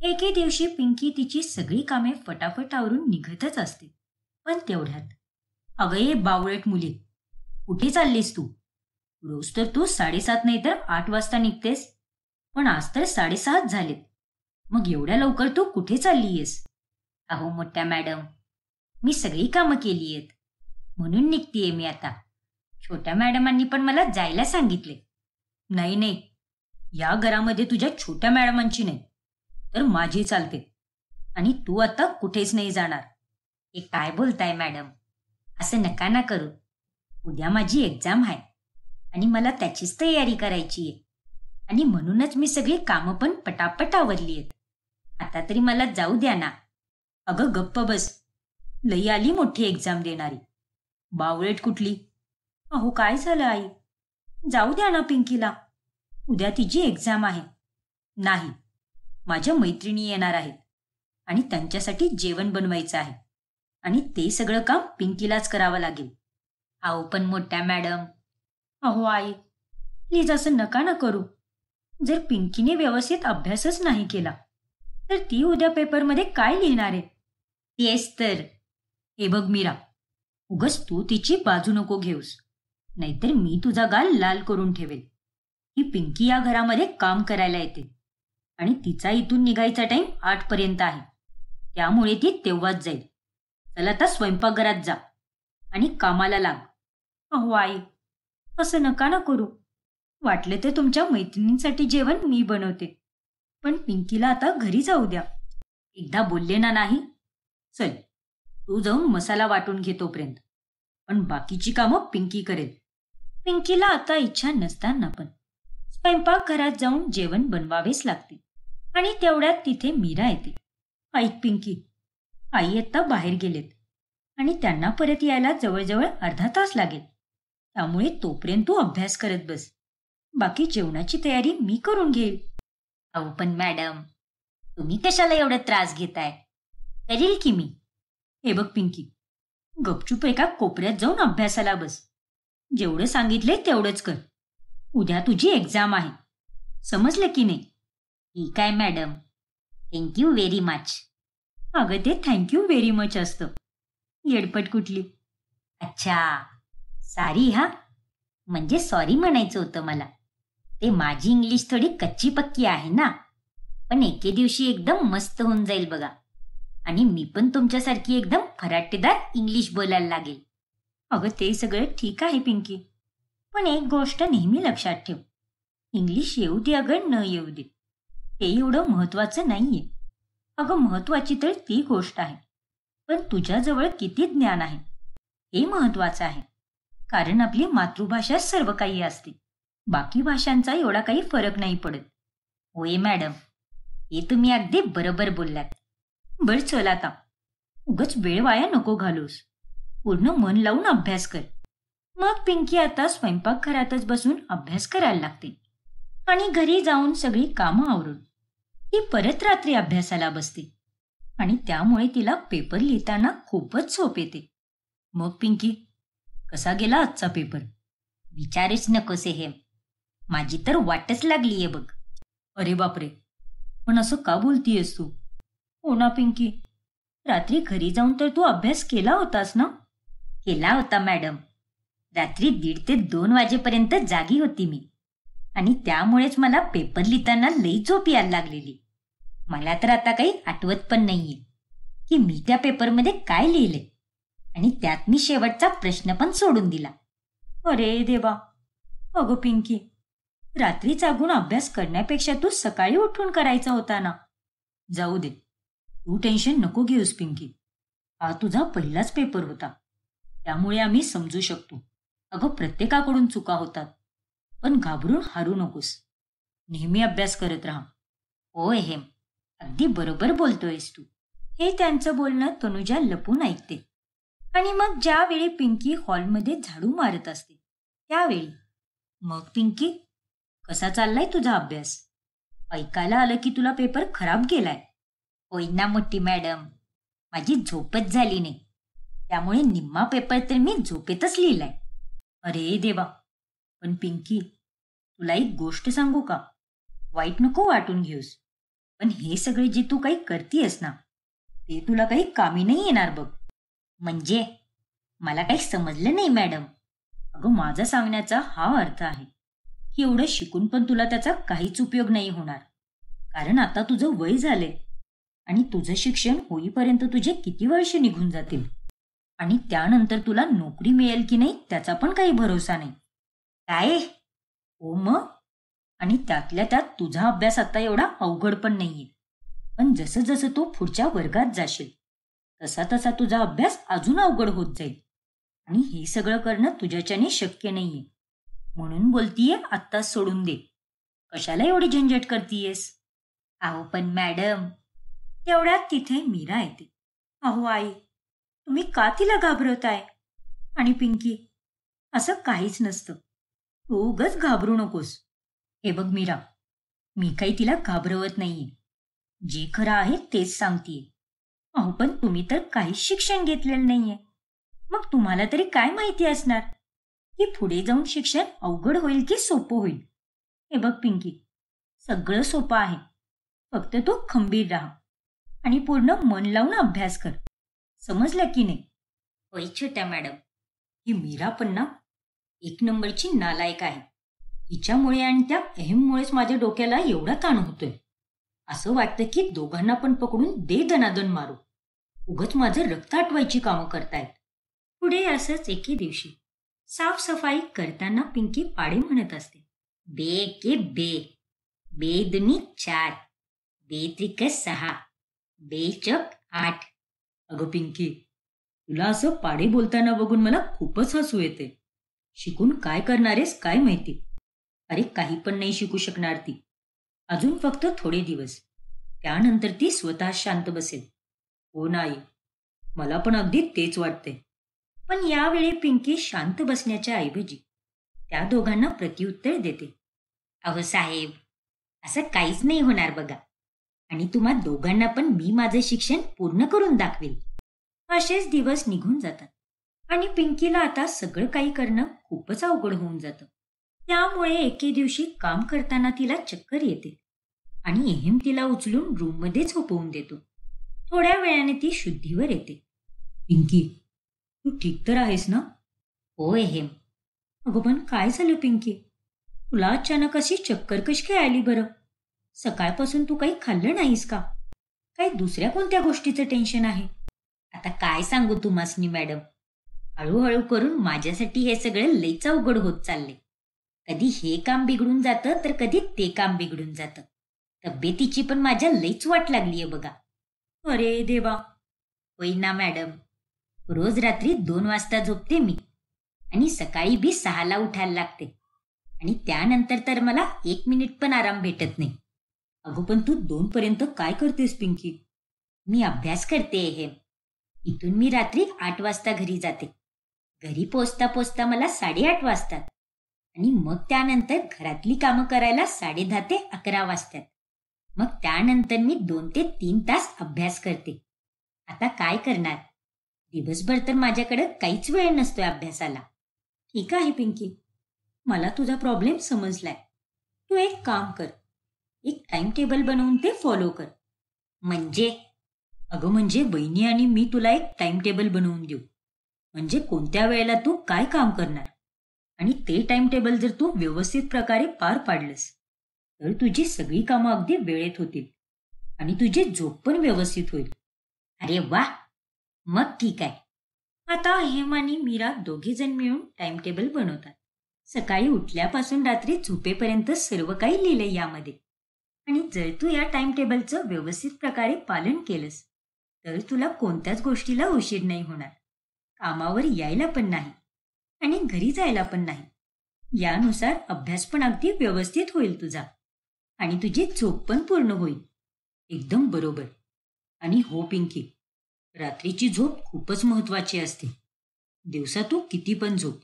एके दिवशी पिंकी तिची सगळी कामे फटाफट आवरून निघतच असते. पण तेवढ्यात, "अगं ये बावळट मुले, कुठे चाललीस तू? रोज तर तू 7:30 नाही तर 8 वाजता निघतेस, पण आज तर 6:30 झालेत. मग एवढ्या लवकर तू कुठे चाललीयस?" "अहो मोठ्या मॅडम, मी सगळी कामं केली आहेत, म्हणून निघतीये मी आता. छोट्या मॅडमांनी पण मला जायला सांगितले." "नाही नाही, या घरामध्ये तुझ्या छोट्या मॅडमांची नाही, तर माझी चालते. आणि तू आता कुठेच नाही जाणार." "हे काय बोलताय मॅडम? असं नका ना करू. उद्या माझी एक्झाम आहे आणि मला त्याचीच तयारी करायची आहे. आणि म्हणूनच मी सगळी कामं पण पटापट आवरली आहेत. आता तरी मला जाऊ द्या ना." "अगं गप्प बस. लई आली मोठी एक्झाम देणारी. बावळट कुठली." "अहो काय झालं आई? जाऊ द्या ना पिंकीला. उद्या तिची एक्झाम आहे." "नाही, माझ्या मैत्रिणी येणार आहेत आणि त्यांच्यासाठी जेवण बनवायचं आहे आणि ते सगळं काम पिंकीलाच करावं लागेल." "अहो पण मोठ्या मॅडम." "अहो आई, प्लीज असं नका ना करू. जर पिंकीने व्यवस्थित अभ्यासच नाही केला तर ती उद्या पेपरमध्ये काय लिहिणार आहे?" "तेच तर." "हे बघ मीरा, उगच तू तिची बाजू नको घेऊस, नाहीतर मी तुझा गाल लाल करून ठेवेल. ही पिंकी या घरामध्ये काम करायला येते आणि तिचा इथून निघायचा टाइम 8 पर्यंत आहे. त्यामुळे ती तेव्हाच जाईल. चल आता स्वयंपाकघरात जा आणि कामाला लाग." "अहो आई, असं नका ना करू. वाटले तर तुमच्या मैत्रिणींसाठी जेवण मी बनवते, पण पिंकीला आता घरी जाऊ द्या." "एकदा बोलले ना नाही. चल, तू जाऊन मसाला वाटून घे तोपर्यंत, पण बाकीची कामं पिंकी करेल." पिंकीला आता इच्छा नसताना पण स्वयंपाकघरात जाऊन जेवण बनवावेच लागते. आणि तेवढ्यात तिथे मीरा येते. "ऐक पिंकी, आई आता बाहेर गेलेत आणि त्यांना परत यायला जवळजवळ अर्धा तास लागेल. त्यामुळे तोपर्यंत तू अभ्यास करत बस. बाकी जेवणाची तयारी मी करून घेईल." "अहो पण मॅडम, तुम्ही कशाला एवढा त्रास घेताय? करील की मी." "हे बघ पिंकी, गपचूप एका कोपऱ्यात जाऊन अभ्यासाला बस. जेवढं सांगितले तेवढंच कर. उद्या तुझी एक्झाम आहे. समजलं की नाही?" "ठीक आहे मॅडम. Thank you very much." "अगं ते थँक्यू व्हेरी मच असतं. येडपट कुठली." "अच्छा, सॉरी हा. म्हणजे सॉरी म्हणायचं होतं मला. ते माझी इंग्लिश थोडी कच्ची पक्की आहे ना. पण एके दिवशी एकदम मस्त होऊन जाईल बघा. आणि मी पण तुमच्यासारखी एकदम फराटेदार इंग्लिश बोलायला लागेल." "अगं ते सगळं ठीक आहे पिंकी, पण एक गोष्ट नेहमी लक्षात ठेव. इंग्लिश येऊ दे अगं न येऊ दे, ते एवढं महत्वाचं नाहीये. अगं महत्वाची तर ती गोष्ट आहे, पण तुझ्याजवळ किती ज्ञान आहे हे महत्वाचं आहे. कारण आपली मातृभाषा सर्व काही असते. बाकी भाषांचा एवढा काही फरक नाही पडत." "होय मॅडम, हे तुम्ही अगदी बरोबर बोललात." "बरं चल आता, उगच वेळ वाया नको घालूस. पूर्ण मन लावून अभ्यास कर." मग पिंकी आता स्वयंपाकघरातच बसून अभ्यास करायला लागते. आणि घरी जाऊन सगळी कामं आवरून ती परत रात्री अभ्यासाला बसते. आणि त्यामुळे तिला पेपर लिहिताना खूपच झोप येते. "मग पिंकी, कसा गेला आजचा पेपर?" "विचारूच नकोस हे. माझी तर वाटच लागलीये बघ." "अरे बापरे, पण असं का बोलतीयस तू?" "हो ना पिंकी, रात्री घरी जाऊन तर तू अभ्यास केला होतास ना?" "केला होता मॅडम. रात्री 1:30 ते 2 वाजेपर्यंत जागी होती मी. आणि त्यामुळेच मला पेपर लिहिताना लई झोप यायला लागलेली. मला तर आता काही आठवत पण नाहीये की मी त्या पेपरमध्ये काय लिहिले. आणि त्यात मी शेवटचा प्रश्न पण सोडून दिला." "अरे देवा, अगं पिंकी, रात्री जागून अभ्यास करण्यापेक्षा तू सकाळी उठून करायचा होता ना." "जाऊ दे, तू टेन्शन नको घेऊस पिंकी. हा तुझा पहिलाच पेपर होता, त्यामुळे आम्ही समजू शकतो. अगं प्रत्येकाकडून चुका होतात, पण घाबरून हारू नकोस. नेहमी अभ्यास करत राहा." "होय हेम, अगदी बरोबर बोलतोयस तू." हे त्यांचं बोलणं तनुजा लपून ऐकते. आणि मग ज्यावेळी पिंकी हॉलमध्ये झाडू मारत असते त्यावेळी, "मग पिंकी, कसा चाललाय तुझा अभ्यास? ऐकायला आलं की तुला पेपर खराब गेलाय." "होय ना मोठी मॅडम, माझी झोपच झाली नाही. त्यामुळे निम्मा पेपर तर मी झोपेतच लिहिलाय." "अरे देवा, पण पिंकी, तुला एक गोष्ट सांगू का? वाईट नको वाटून घेऊस. पण हे सगळे जे तू काही करतीयस ना, ते तुला काही कामी नाही येणार बघ. म्हणजे मला काही समजलं नाही मॅडम. अगं, माझा सांगण्याचा हा अर्थ आहे की एवढं शिकून पण तुला त्याचा काहीच उपयोग नाही होणार. कारण आता तुझं वय झालंय आणि तुझं शिक्षण होईपर्यंत तुझे किती वर्ष निघून जातील आणि त्यानंतर तुला नोकरी मिळेल की नाही त्याचा पण काही भरोसा नाही. काय? हो मग. आणि त्यातल्या त्यात तुझा अभ्यास आता एवढा अवघड पण नाहीये. पण जसं जसं तू पुढच्या वर्गात जाशील तसा तसा तुझा अभ्यास अजून अवघड होत जाईल आणि हे सगळं करणं तुझ्याच्याने शक्य नाहीये. म्हणून बोलतीये आत्ताच सोडून दे. कशाला एवढी झंझट करतीयेस? अहो पण मॅडम. तेवढ्यात तिथे मीरा येते. अहो आई, तुम्ही का तिला घाबरवताय? आणि पिंकी, असं काहीच नसतं. तू उगाच घाबरू नकोस. हे बघ मीरा, मी काही तिला घाबरवत नाहीये. जे खरं आहे तेच सांगतीये. अहो पण तुम्ही तर काहीच शिक्षण घेतलेलं नाहीये. मग तुम्हाला तरी काय माहिती असणार की पुढे जाऊन शिक्षण अवघड होईल की सोपं होईल? हे बघ पिंकी, सगळं सोपं आहे. फक्त तू खंबीर राहा आणि पूर्ण मन लावून अभ्यास कर. समजलं की नाही? होय छोट्या मॅडम. ही मीरा पण ना एक नंबरची नालायक आहे. हिच्यामुळे आणि त्या अहममुळेच माझ्या डोक्याला एवढा ताण होतोय. असं वाटतं की दोघांना पण पकडून दे दनादन मारू. उगच माझं रक्त आटवायची कामं करतायत. पुढे असंच एके दिवशी साफसफाई करताना पिंकी पाडे म्हणत असते. बे के बे, बे दुनी 4, बे त्रिक 6, बे चौक 8. अगं पिंकी, तुला असं पाढे बोलताना बघून मला खूपच हसू येते. शिकून काय करणारेस काय माहिती. अरे काही पण नाही शिकू शकणार ती. अजून फक्त थोडे दिवस, त्यानंतर ती स्वतः शांत बसेल. हो नाही, मला पण अगदी तेच वाटते. पण यावेळी पिंकी शांत बसण्याच्या ऐवजी त्या दोघांना प्रत्युत्तर देते. अहो साहेब, असं काहीच नाही होणार बघा. आणि तुम्हा दोघांना पण मी माझं शिक्षण पूर्ण करून दाखवेल. असेच दिवस निघून जातात आणि पिंकीला आता सगळं काही करणं खूपच अवघड होऊन जातं. त्यामुळे एके दिवशी काम करताना तिला चक्कर येते आणि एहेम तिला उचलून रूममध्ये झोपवून देतो. थोड्या वेळाने ती शुद्धीवर येते. पिंकी, तू ठीक तर आहेस ना? हो एहेम. अगं पण काय झालं पिंकी? तुला अचानक अशी चक्कर कशी काय आली बरं? सकाळपासून तू काही खाल्लं नाहीस का? काही दुसऱ्या कोणत्या गोष्टीचं टेन्शन आहे? आता काय सांगू तुम्हासनी मॅडम. हळूहळू करून माझ्यासाठी हे सगळं लईच अवघड होत चालले. कधी हे काम बिघडून जातं तर कधी ते काम बिघडून जातं. तब्येतीची पण माझ्या लईच वाट लागलीये बघा. अरे देवा. होय ना मॅडम. रोज रात्री 2 वाजता झोपते मी आणि सकाळी बी 6ला उठायला लागते आणि त्यानंतर तर मला 1 मिनिट पण आराम भेटत नाही. अगं पण तू 2 पर्यंत काय करतेस पिंकी? मी अभ्यास करते हे. इथून मी रात्री 8 वाजता घरी जाते. घरी पोचता पोचता मला 8:30 वाजतात आणि मग त्यानंतर घरातली कामं करायला 10:30 ते 11 वाजतात. मग त्यानंतर मी 2 ते 3 तास अभ्यास करते. आता काय करणार? दिवसभर तर माझ्याकडे काहीच वेळ नसतोय अभ्यासाला. ठीक आहे पिंकी, मला तुझा प्रॉब्लेम समजलाय. तू एक काम कर, एक टाइम टेबल बनवून ते फॉलो कर. म्हणजे? अगं म्हणजे वहिनी आणि मी तुला एक टाइम टेबल बनवून देऊ. म्हणजे कोणत्या वेळेला तू काय काम करणार आणि ते टाइम टेबल जर तू व्यवस्थित प्रकारे पार पाडलंस तर तुझी सगळी कामं अगदी वेळेत होतील आणि तुझी झोप पण व्यवस्थित होईल. अरे वा, मग ठीक आहे. आता हेम आणि मीरा दोघे जण मिळून टाइम टेबल बनवतात. सकाळी उठल्यापासून रात्री झोपेपर्यंत सर्व काही लिहिलंय यामध्ये. आणि जर तू या टाइम टेबलचं व्यवस्थित प्रकारे पालन केलंस तर तुला कोणत्याच गोष्टीला उशीर नाही होणार. कामावर यायला पण नाही आणि घरी जायला पण नाही. यानुसार अभ्यास पण अगदी व्यवस्थित होईल तुझा आणि तुझी झोप पण पूर्ण होईल. एकदम बरोबर. आणि हो पिंकी, रात्रीची झोप खूपच महत्वाची असते. दिवसा तू किती पण झोप,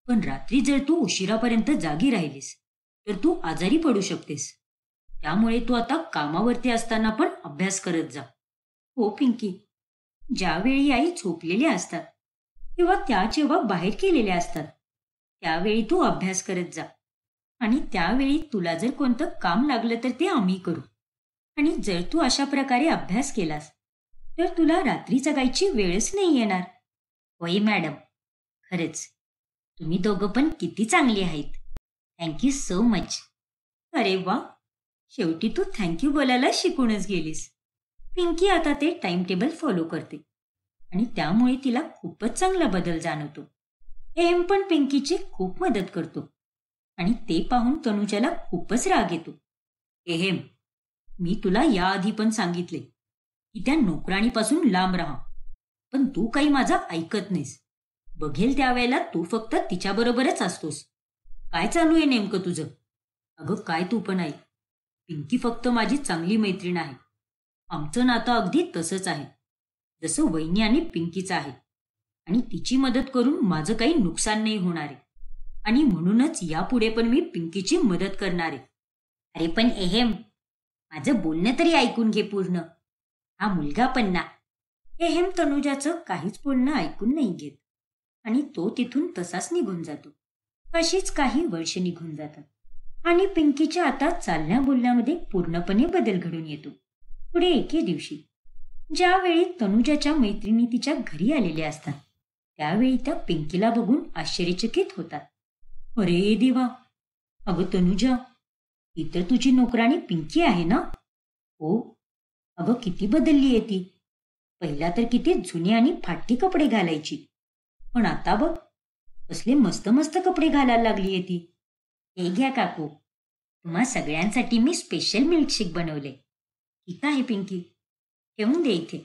पण रात्री जर तू उशिरापर्यंत जागी राहिलीस तर तू आजारी पडू शकतेस. त्यामुळे तू आता कामावरती असताना पण अभ्यास करत जा. हो पिंकी, ज्यावेळी आई झोपलेल्या असतात किंवा त्या जेव्हा बाहेर गेलेल्या असतात त्यावेळी तू अभ्यास करत जा आणि त्यावेळी तुला जर कोणतं काम लागलं तर ते आम्ही करू. आणि जर तू अशा प्रकारे अभ्यास केलास तर तुला रात्री जगायची वेळच नाही येणार. होय मॅडम, खरंच तुम्ही दोघं पण किती चांगली आहेत. Thank you so much. अरे वा, शेवटी तू थँक्यू बोलायला शिकूनच गेलीस. पिंकी आता ते टाइम टेबल फॉलो करते आणि त्यामुळे तिला खूपच चांगला बदल जाणवतो. एम पण पिंकीची खूप मदत करतो आणि ते पाहून तनुजाला खूपच राग येतो. एहेम, मी तुला याआधी पण सांगितले की त्या नोकराणीपासून लांब राहा, पण तू काही माझं ऐकत नाहीस. बघेल त्यावेळेला तू फक्त तिच्याबरोबरच असतोस. काय चालू आहे नेमकं तुझं? अगं काय तू पण ऐक, पिंकी फक्त माझी चांगली मैत्रीण आहे. आमचं नातं अगदी तसंच आहे जसं वहिनी आणि पिंकीचं आहे, आणि तिची मदत करून माझं काही नुकसान नाही होणार आहे, आणि म्हणूनच यापुढे पण मी पिंकीची मदत करणार आहे. अरे पण एहेम, माझं बोलणं तरी ऐकून घे पूर्ण. हा मुलगा पण ना. एहेम तनुजाचं काहीच बोलणं ऐकून नाही घेत आणि तो तिथून तसाच निघून जातो. अशीच काही वर्ष निघून जातात आणि पिंकीच्या आता चालण्या बोलण्यामध्ये पूर्णपणे बदल घडून येतो. पुढे एके दिवशी ज्यावेळी तनुजाच्या मैत्रिणी तिच्या घरी आलेल्या असतात त्यावेळी त्या पिंकीला बघून आश्चर्यचकित होतात. अरे देवा, अगं तनुजा, ही तर तुझी नोकराणी पिंकी आहे ना? हो. अगं किती बदलली आहे ती. पहिला तर किती जुने आणि फाटके कपडे घालायची, पण आता बघ कसले मस्त मस्त कपडे घालायला लागली आहे ती. हे घ्या काकू, तुम्हा सगळ्यांसाठी मी स्पेशल मिल्कशेक बनवले. ठीक आहे पिंकी, ठेवून दे इथे,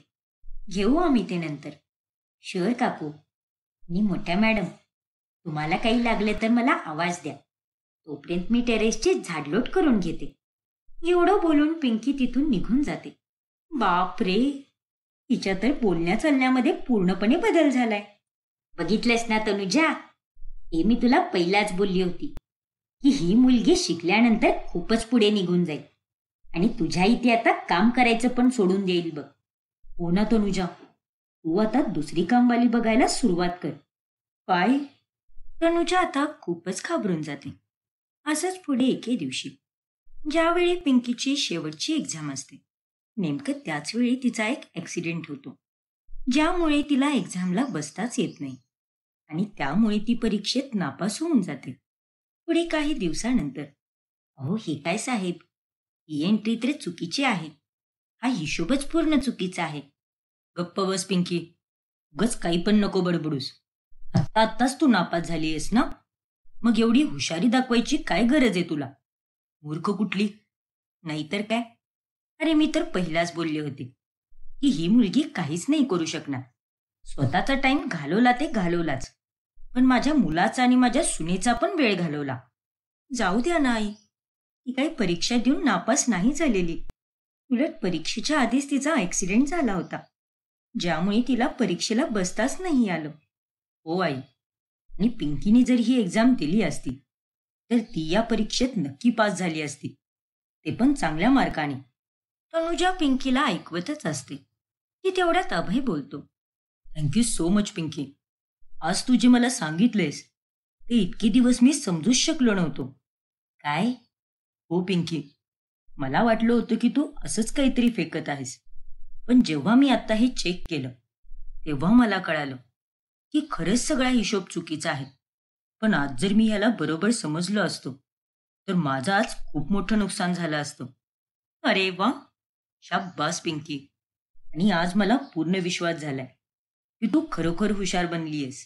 घेऊ आम्ही ते नंतर. शुअर काकू. आणि मोठ्या मॅडम, तुम्हाला काही लागले तर मला आवाज द्या, तोपर्यंत मी टेरेसची झाडलोट करून घेते. एवढं बोलून पिंकी तिथून निघून जाते. बाप रे, तिच्या तर बोलण्या चालण्यामध्ये पूर्णपणे बदल झालाय. बघितलंस ना तनुजा, हे मी तुला पहिलाच बोलली होती की ही मुलगी शिकल्यानंतर खूपच पुढे निघून जाईल आणि तुझ्या इथे आता काम करायचं पण सोडून देईल बघ. हो ना तनुजा, तू आता दुसरी कामवाली बघायला सुरुवात कर. काय? तनुजा आता खूपच घाबरून जाते. असंच पुढे एके दिवशी ज्यावेळी पिंकीची शेवटची एक्झाम असते नेमकं त्याच वेळी तिचा एक ॲक्सिडेंट होतो, ज्यामुळे तिला एक्झामला बसताच येत नाही आणि त्यामुळे ती परीक्षेत नापास होऊन जाते. पुढे काही दिवसानंतर, अहो हे काय साहेब, ही एंट्री तर चुकीची आहे, हा हिशोबच पूर्ण चुकीचा आहे. गप्प बस पिंकी, उगाच काही पण नको बडबडूस. आत्ता आत्ताच तू नापास झाली आहेस ना, मग एवढी हुशारी दाखवायची काय गरज आहे तुला? मूर्ख कुठली, नाहीतर काय. अरे मी तर पहिलाच बोलले होते की ही मुलगी काहीच नाही करू शकणार. स्वतःचा टाइम घालवला ते घालवलाच, पण माझ्या मुलाचा आणि माझ्या सुनेचा पण वेळ घालवला. जाऊ द्या ना आई, ती काही परीक्षा देऊन नापास नाही झालेली. उलट परीक्षेच्या आधीच तिचा ॲक्सिडेंट झाला होता, ज्यामुळे तिला परीक्षेला बसताच नाही आलं. हो आई, आणि पिंकीने जर ही एक्झाम दिली असती तर ती या परीक्षेत नक्की पास झाली असती, ते पण चांगल्या मार्काने. तनुजा पिंकीला ऐकवतच असते. ती तेवढ्यात अभय बोलतो. थँक्यू सो मच पिंकी, आज तू जे मला सांगितलेस ते इतके दिवस मी समजूच शकलो नव्हतो. काय? हो पिंकी, मला वाटलं होतं की तू असंच काहीतरी फेकत आहेस, पण जेव्हा मी आत्ता हे चेक केलं तेव्हा मला कळालं की खरंच सगळा हिशोब चुकीचा आहे. पण आज जर मी ह्याला बरोबर समजलं असतो तर माझं आज खूप मोठं नुकसान झालं असतं. अरे वा, शाब्बास पिंकी, आणि आज मला पूर्ण विश्वास झालाय की तू खरोखर हुशार बनली आहेस.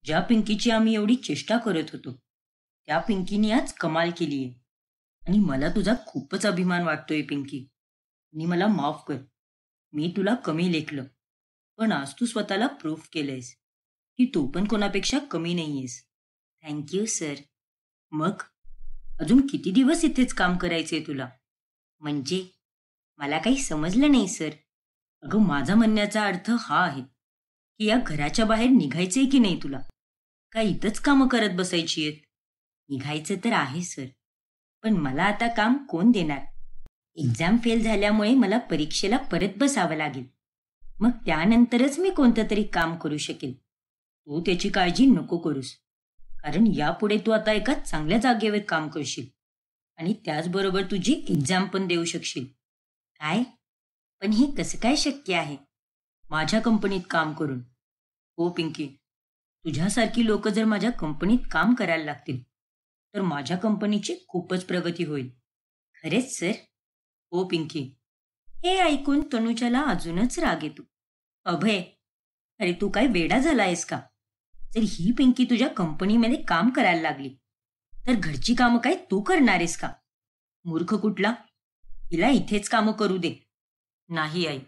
ज्या पिंकीची आम्ही एवढी चेष्टा करत होतो त्या पिंकीने आज कमाल केली आहे, आणि मला तुझा खूपच अभिमान वाटतोय पिंकी. आणि मला माफ कर, मी तुला कमी लेखलं, पण आज तू स्वतःला प्रूफ केलंयस की तू पण कोणापेक्षा कमी नाहीयेस. Thank you sir. मग अजून किती दिवस इथेच काम करायचंय तुला? म्हणजे मला काही समजलं नाही सर. अगं माझा म्हणण्याचा अर्थ हा आहे की या घराच्या बाहेर निघायचंय की नाही तुला, का इथंच कामं करत बसायची आहेत? निघायचं तर आहे सर, पण मला आता काम कोण देणार? एक्झाम फेल झाल्यामुळे मला परीक्षेला परत बसावं लागेल, मग त्यानंतरच मी कोणतं तरी काम करू शकेल. तू त्याची काळजी नको करूस, कारण यापुढे तू आता एका चांगल्या जागेवर काम करशील आणि त्याचबरोबर तुझी एक्झाम पण देऊ शकशील. काय? पण हे कसं काय शक्य आहे? माझ्या कंपनीत काम करून? हो पिंकी, तुझ्यासारखी लोक जर माझ्या कंपनीत काम करायला लागतील तर माझ्या कंपनीची खूपच प्रगती होईल. खरेच सर? हो पिंकी. हे ऐकून तनुजाला अजूनच राग येतो. अभय, अरे तू काय वेडा झाला आहेस का? जर ही पिंकी तुझ्या कंपनीमध्ये काम करायला लागली तर घरची कामं काय तू करणार आहेस का? मूर्ख कुठला! हिला इथेच कामं करू दे. नाही आई,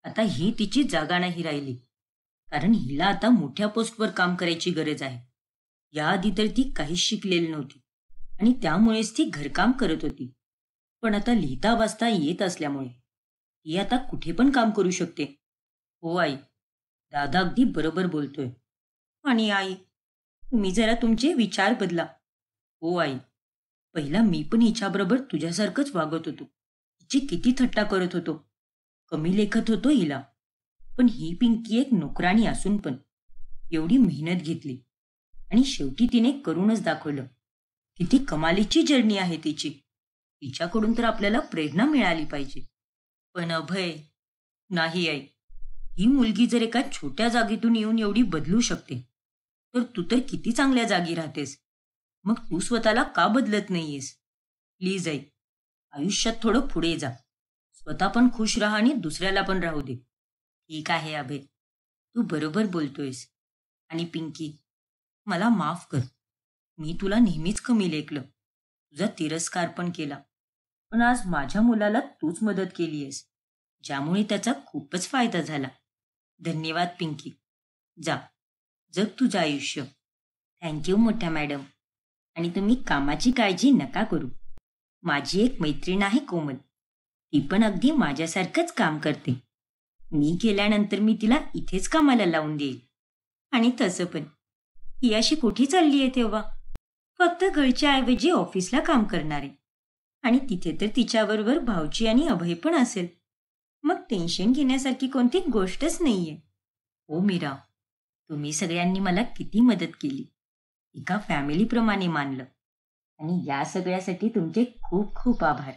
आता ही तिची जागा नाही राहिली, कारण हिला आता मोठ्या पोस्टवर काम करायची गरज आहे. याआधी तर ती काहीच शिकलेली नव्हती आणि त्यामुळेच ती घरकाम करत होती. पण आता लिहिता वाचता येत असल्यामुळे ती आता कुठे पण काम करू शकते. हो आई, दादा अगदी बरोबर बोलतोय. आणि आई, तुम्ही जरा तुमचे विचार बदला. हो आई, पहिला मी पण हिच्याबरोबर तुझ्यासारखंच वागत होतो. हिची किती थट्टा करत होतो, कमी लेखत होतो हिला. पण ही पिंकी एक नोकराणी असून पण एवढी मेहनत घेतली आणि शेवटी तिने करूनच दाखवलं. किती कमालीची जर्नी आहे तिची. तिच्याकडून तर आपल्याला प्रेरणा मिळाली पाहिजे. पण अभय, नाही आई, ही मुलगी जर एका छोट्या जागेतून येऊन एवढी बदलू शकते तर तू तर किती चांगल्या जागी राहतेस. मग तू स्वतःला का बदलत नाहीयेस? प्लीज आई, आयुष्यात थोडं पुढे जा. स्वतः पण खुश राहा आणि दुसऱ्याला पण राहू दे. ठीक आहे अभय, तू बरोबर बोलतोयस. आणि पिंकी, मला माफ कर. मी तुला नेहमीच कमी लेखलं, तुझा तिरस्कार पण केला. पण आज माझ्या मुलाला तूच मदत केली आहेस, ज्यामुळे त्याचा खूपच फायदा झाला. धन्यवाद पिंकी. जा, जग तुझं आयुष्य. थँक्यू मोठ्या मॅडम. आणि तुम्ही कामाची काळजी नका करू. माझी एक मैत्रीण आहे कोमल, ती पण अगदी माझ्यासारखंच काम करते. मी गेल्यानंतर मी तिला इथेच कामाला लावून देईल. आणि तसं पण ही अशी कुठे चालली आहे तेव्हा? फक्त घरच्या ऐवजी ऑफिसला काम करणारे. आणि तिथे तर तिच्याबरोबर भाऊजी आणि अभय पण असेल. मग टेन्शन घेण्यासारखी कोणती गोष्टच नाहीये. हो मीरा, तुम्ही सगळ्यांनी मला किती मदत केली. एका फॅमिलीप्रमाणे मानलं. आणि या सगळ्यासाठी तुमचे खूप खूप आभार.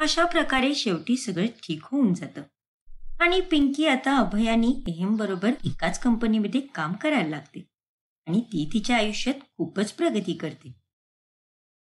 अशा प्रकारे शेवटी सगळं ठीक होऊन जातं. आणि पिंकी आता अभय आणि एम बरोबर एकाच कंपनीमध्ये काम करायला लागते आणि ती तिच्या आयुष्यात खूपच प्रगती करते.